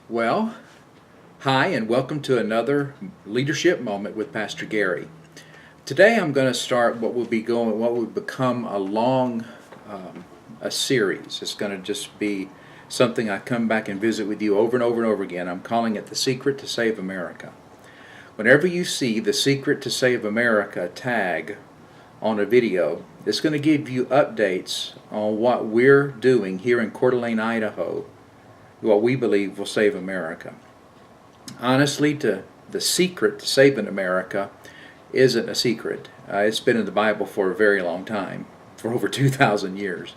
Well, hi, and welcome to another leadership moment with Pastor Gary. Today, I'm going to start what will become a series. It's going to just be something I come back and visit with you over and over and over again. I'm calling it "The Secret to Save America." Whenever you see "The Secret to Save America" tag on a video, it's going to give you updates on what we're doing here in Coeur Idaho, what we believe will save America. Honestly, the secret to saving America isn't a secret. It's been in the Bible for a very long time, for over 2,000 years.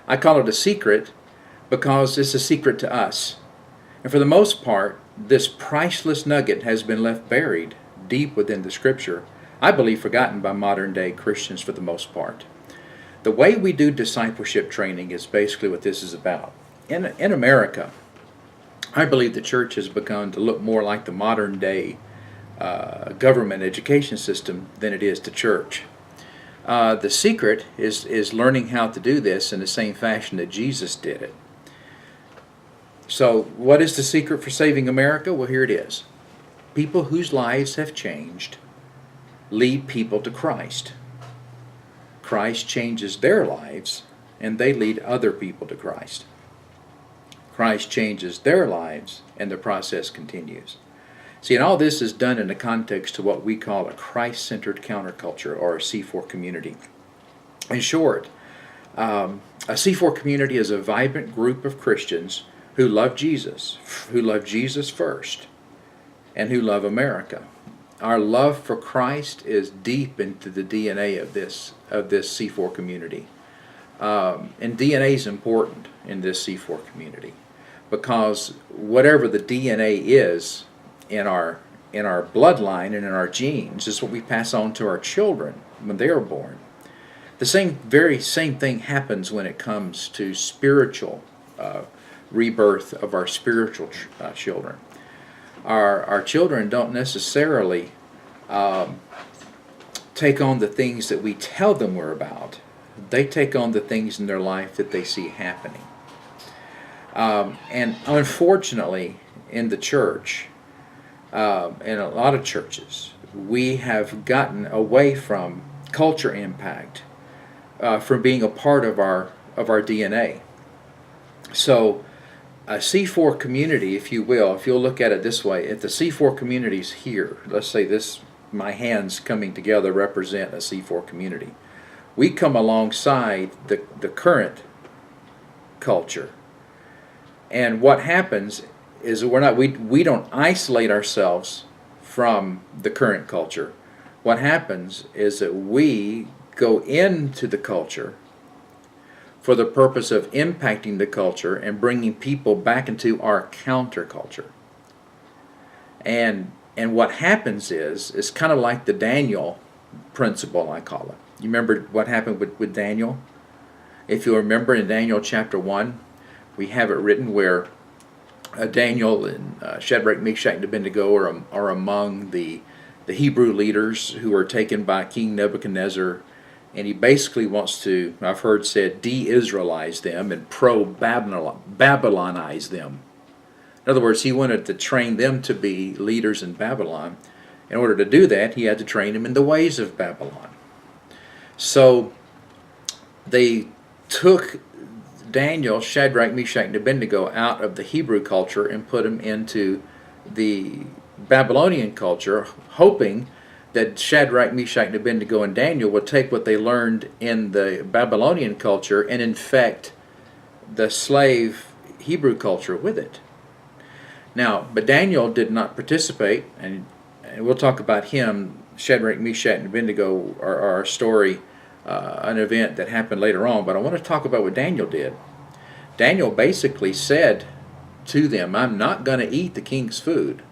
I call it a secret because it's a secret to us. And for the most part, this priceless nugget has been left buried deep within the Scripture, I believe forgotten by modern day Christians for the most part. The way we do discipleship training is basically what this is about. In America, I believe the church has begun to look more like the modern day government education system than it is the church. The secret is learning how to do this in the same fashion that Jesus did it. So, what is the secret for saving America? Well, here it is. People whose lives have changed lead people to Christ. Christ changes their lives, and they lead other people to Christ. Christ changes their lives, and the process continues. See, and all this is done in the context of what we call a Christ-centered counterculture, or a C-4 community. In short, a C-4 community is a vibrant group of Christians who love Jesus first, and who love America. Our love for Christ is deep into the DNA of this C-4 community. And DNA is important in this C-4 community, because whatever the DNA is in our bloodline and in our genes is what we pass on to our children when they are born. The very same thing happens when it comes to spiritual rebirth of our spiritual children. Our children don't necessarily take on the things that we tell them we're about. They take on the things in their life that they see happening. And unfortunately, in the church, in a lot of churches, we have gotten away from culture impact, from being a part of our DNA. So, a C-4 community, if you will, if you'll look at it this way, if the C-4 community's here, let's say my hands coming together represent a C-4 community. We come alongside the current culture. And what happens is we don't isolate ourselves from the current culture. What happens is that we go into the culture for the purpose of impacting the culture and bringing people back into our counterculture. And what happens is kind of like the Daniel principle, I call it. You remember what happened with Daniel? If you remember in Daniel chapter 1, we have it written where Daniel and Shadrach, Meshach, and Abednego are among the Hebrew leaders who are taken by King Nebuchadnezzar, and he basically wants to, I've heard said, de-Israelize them and pro-Babylonize them. In other words, he wanted to train them to be leaders in Babylon. In order to do that, he had to train them in the ways of Babylon. So they took Daniel, Shadrach, Meshach, and Abednego out of the Hebrew culture and put them into the Babylonian culture, hoping that Shadrach, Meshach, and Abednego and Daniel would take what they learned in the Babylonian culture and infect the slave Hebrew culture with it. Now, but Daniel did not participate, and we'll talk about him. Shadrach, Meshach, and Abednego are a story, an event that happened later on, but I want to talk about what Daniel did. Daniel basically said to them, I'm not going to eat the king's food.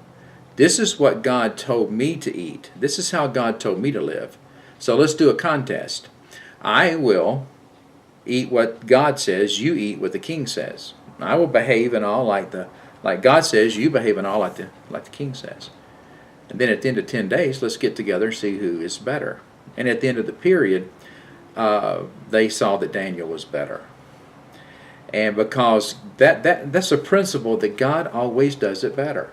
This is what God told me to eat. This is how God told me to live. So let's do a contest. I will eat what God says, you eat what the king says. I will behave and all like God says, you behave and all like the king says. And then at the end of 10 days, let's get together and see who is better. And at the end of the period, they saw that Daniel was better. And because that's a principle that God always does it better.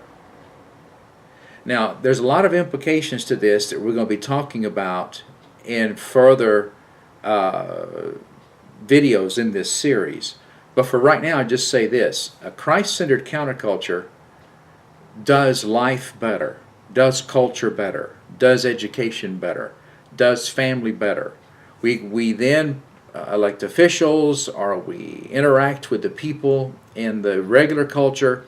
Now, there's a lot of implications to this that we're going to be talking about in further videos in this series. But for right now, I just say this: a Christ-centered counterculture does life better, does culture better, does education better, does family better. We then elect officials, or we interact with the people in the regular culture,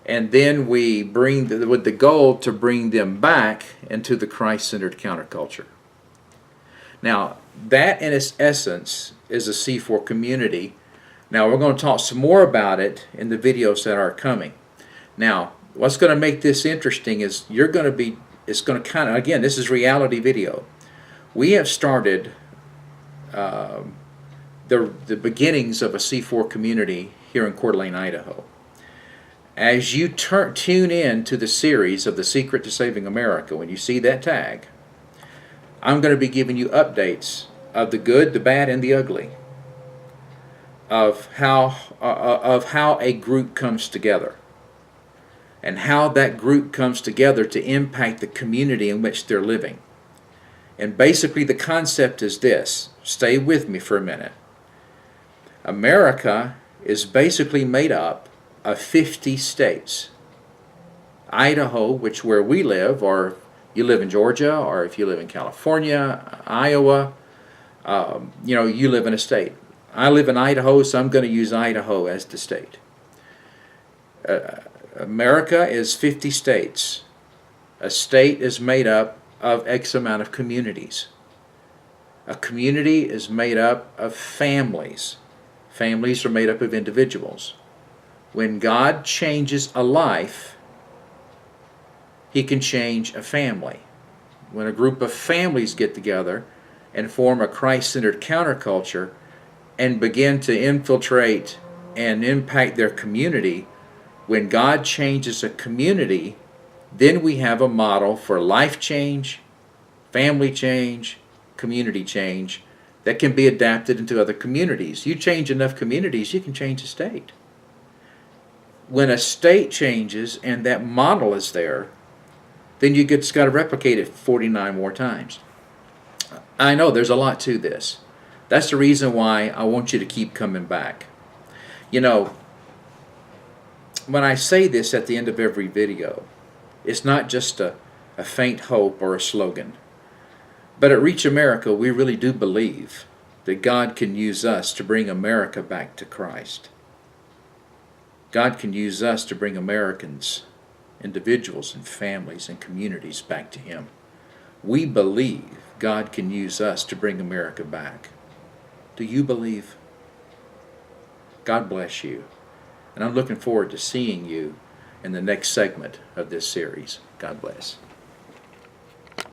and then we bring with the goal to bring them back into the Christ-centered counterculture. Now, that in its essence is a C-4 community. Now, we're going to talk some more about it in the videos that are coming. Now, what's going to make this interesting is it's going to kind of, again, this is reality video. We have started the beginnings of a C-4 community here in Coeur d'Alene, Idaho. As you tune in to the series of The Secret to Saving America, when you see that tag, I'm going to be giving you updates of the good, the bad, and the ugly of how a group comes together, and how that group comes together to impact the community in which they're living. And basically the concept is this. Stay with me for a minute. America is basically made up of 50 states. Idaho, which where we live, or you live in Georgia, or if you live in California, Iowa, you live in a state. I live in Idaho, so I'm going to use Idaho as the state. America is 50 states. A state is made up of X amount of communities. A community is made up of families. Families are made up of individuals. When God changes a life, He can change a family. When a group of families get together and form a Christ-centered counterculture and begin to infiltrate and impact their community, when God changes a community, then we have a model for life change, family change, community change that can be adapted into other communities. You change enough communities, you can change a state. When a state changes and that model is there, then you just got to replicate it 49 more times. I know there's a lot to this. That's the reason why I want you to keep coming back. You know, when I say this at the end of every video, it's not just a faint hope or a slogan. But at Reach America, we really do believe that God can use us to bring America back to Christ. God can use us to bring Americans, individuals and families and communities back to Him. We believe God can use us to bring America back. Do you believe? God bless you. And I'm looking forward to seeing you in the next segment of this series. God bless.